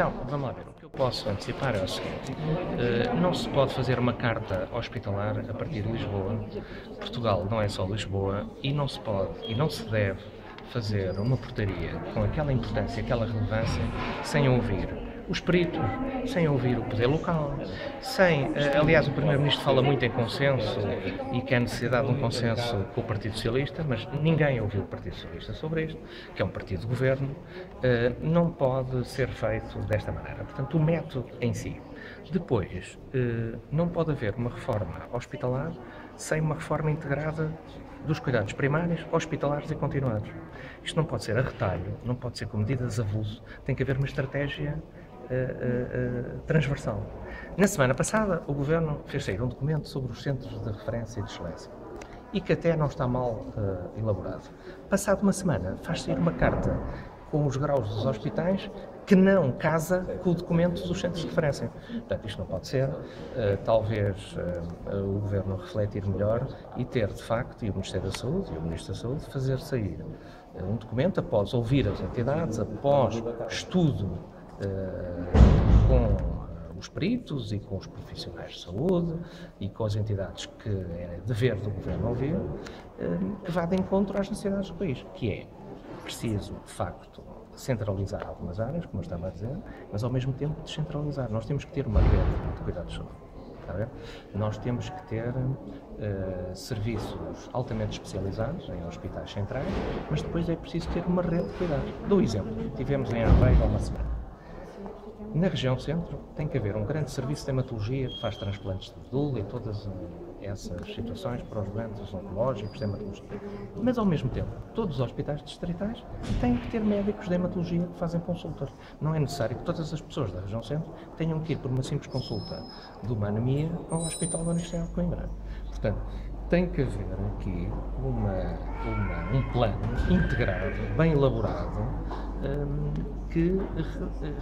Não, vamos lá ver. O que eu posso antecipar é o seguinte: não se pode fazer uma carta hospitalar a partir de Lisboa. Portugal não é só Lisboa e não se pode e não se deve fazer uma portaria com aquela importância, aquela relevância, sem ouvir os peritos, sem ouvir o poder local, aliás, o Primeiro-Ministro fala muito em consenso e que há necessidade de um consenso com o Partido Socialista, mas ninguém ouviu o Partido Socialista sobre isto, que é um partido de governo, não pode ser feito desta maneira. Portanto, o método em si. Depois, não pode haver uma reforma hospitalar sem uma reforma integrada dos cuidados primários, hospitalares e continuados. Isto não pode ser a retalho, não pode ser com medidas avulso, tem que haver uma estratégia transversal. Na semana passada, o Governo fez sair um documento sobre os centros de referência e de excelência e que até não está mal elaborado. Passado uma semana, faz sair uma carta com os graus dos hospitais que não casa com o documento dos centros de referência. Portanto, isto não pode ser. Talvez o Governo refletir melhor e ter, de facto, e o Ministério da Saúde e o Ministro da Saúde, fazer sair um documento após ouvir as entidades, após estudo com os peritos e com os profissionais de saúde e com as entidades que é dever do Governo ouvir, que vá de encontro às necessidades do país, que é preciso, de facto, centralizar algumas áreas, como eu estava a dizer, mas ao mesmo tempo descentralizar. Nós temos que ter uma rede de cuidados de saúde. Está a ver? Nós temos que ter serviços altamente especializados em hospitais centrais, mas depois é preciso ter uma rede de cuidados. Dou exemplo. Tivemos em Aveiro há uma semana. Na região centro tem que haver um grande serviço de hematologia que faz transplantes de medula e todas essas situações para os doentes oncológicos de hematologia. Mas, ao mesmo tempo, todos os hospitais distritais têm que ter médicos de hematologia que fazem consultas. Não é necessário que todas as pessoas da região centro tenham que ir por uma simples consulta de uma anemia ao Hospital da Universidade de Coimbra. Portanto, tem que haver aqui um plano integrado, bem elaborado, que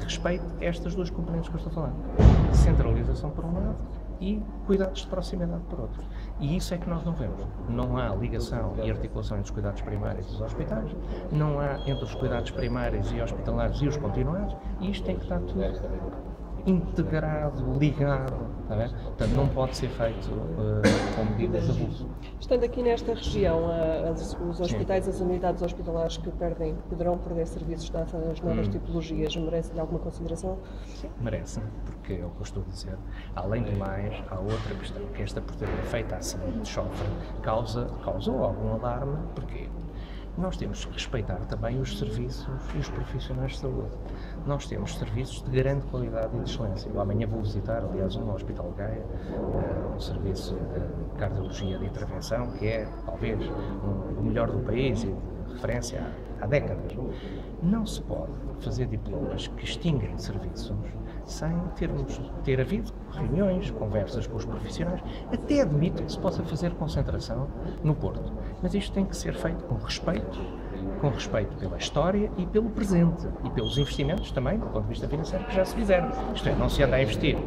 respeite estas duas componentes que eu estou a falar. Centralização por um lado e cuidados de proximidade por outro. E isso é que nós não vemos. Não há ligação e articulação entre os cuidados primários e os hospitais, não há entre os cuidados primários e hospitalares e os continuados, e isto tem que estar tudo integrado, ligado, está bem? Portanto, não pode ser feito com medidas de abuso. Estando aqui nesta região, os hospitais, as unidades hospitalares que poderão perder serviços das novas tipologias, merecem alguma consideração? Sim, merecem, porque é o que eu estou a dizer. Além do mais, há outra questão, que esta portaria feita à saúde de chofre causou algum alarme, porque nós temos que respeitar também os serviços e os profissionais de saúde. Nós temos serviços de grande qualidade e de excelência. Eu amanhã vou visitar, aliás, um Hospital de Gaia, um serviço de cardiologia de intervenção, que é, talvez, o melhor do país e de referência há décadas. Não se pode fazer diplomas que extinguem serviços sem ter havido reuniões, conversas com os profissionais. Até admito que se possa fazer concentração no Porto. Mas isto tem que ser feito com respeito pela história e pelo presente e pelos investimentos também, do ponto de vista financeiro, que já se fizeram. Isto é, não se anda a investir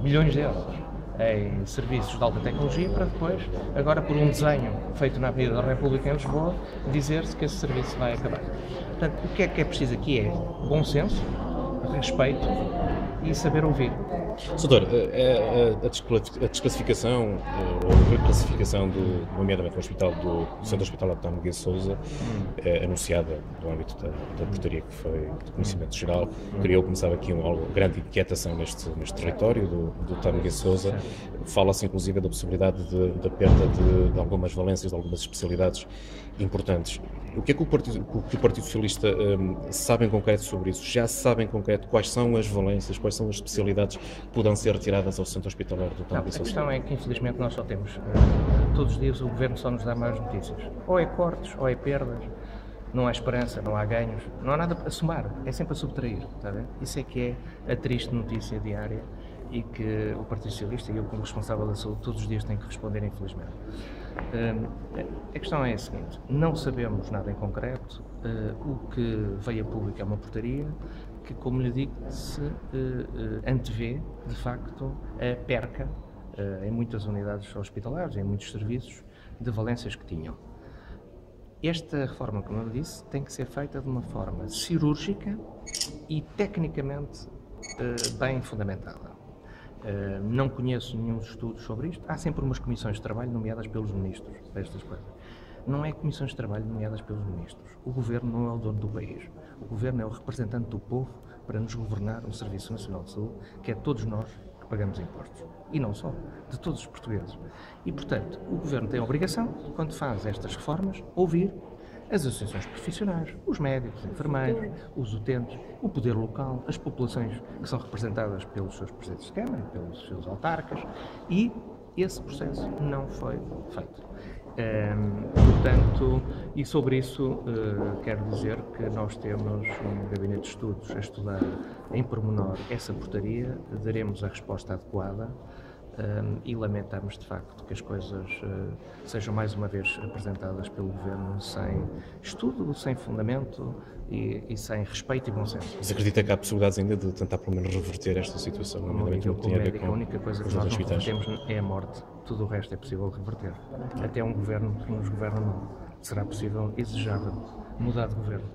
milhões de euros em serviços de alta tecnologia para depois, agora por um desenho feito na Avenida da República em Lisboa, dizer-se que esse serviço vai acabar. Portanto, o que é preciso aqui é bom senso, respeito e saber ouvir. Doutor, a desclassificação ou reclassificação nomeadamente do Centro Hospitalar de Tâmega e Sousa, anunciada no âmbito da portaria que foi de conhecimento geral, criou, como sabe, aqui uma grande inquietação neste território do Tâmega e Sousa. Fala-se inclusive da possibilidade da perda de algumas valências, de algumas especialidades importantes. O que é que o Partido Socialista sabe em concreto sobre isso? Já sabe em concreto quais são as valências, quais são as especialidades que poderão ser retiradas ao Centro Hospitalar do Tâmega e Sousa? A questão é que, infelizmente, nós só temos, todos os dias o Governo só nos dá mais notícias. Ou é cortes, ou é perdas, não há esperança, não há ganhos, não há nada a somar, é sempre a subtrair, está a ver? Isso é que é a triste notícia diária e que o Partido Socialista e eu, como responsável da saúde, todos os dias tenho que responder, infelizmente. A questão é a seguinte: não sabemos nada em concreto, o que veio a público é uma portaria que, como lhe digo, se antevê, de facto, a perca em muitas unidades hospitalares, em muitos serviços, de valências que tinham. Esta reforma, como eu disse, tem que ser feita de uma forma cirúrgica e tecnicamente bem fundamentada. Não conheço nenhum estudo sobre isto. Há sempre umas comissões de trabalho nomeadas pelos ministros destas coisas. Não é comissões de trabalho nomeadas pelos ministros. O Governo não é o dono do país. O Governo é o representante do povo para nos governar um Serviço Nacional de Saúde, que é todos nós que pagamos impostos. E não só, de todos os portugueses. E, portanto, o Governo tem a obrigação, quando faz estas reformas, ouvir as associações profissionais, os médicos, os enfermeiros, os utentes, o poder local, as populações que são representadas pelos seus presidentes de Câmara, pelos seus autarcas, e esse processo não foi feito. Portanto, e sobre isso quero dizer que nós temos um gabinete de estudos a estudar em pormenor essa portaria, daremos a resposta adequada e lamentamos de facto que as coisas sejam mais uma vez apresentadas pelo Governo sem estudo, sem fundamento e sem respeito e bom senso. Mas acredita que há possibilidades ainda de tentar pelo menos reverter esta situação? A única coisa que nós não revertemos é a morte. Tudo o resto é possível reverter. Até um governo que nos governa não. Será possível, exejável, mudar de governo.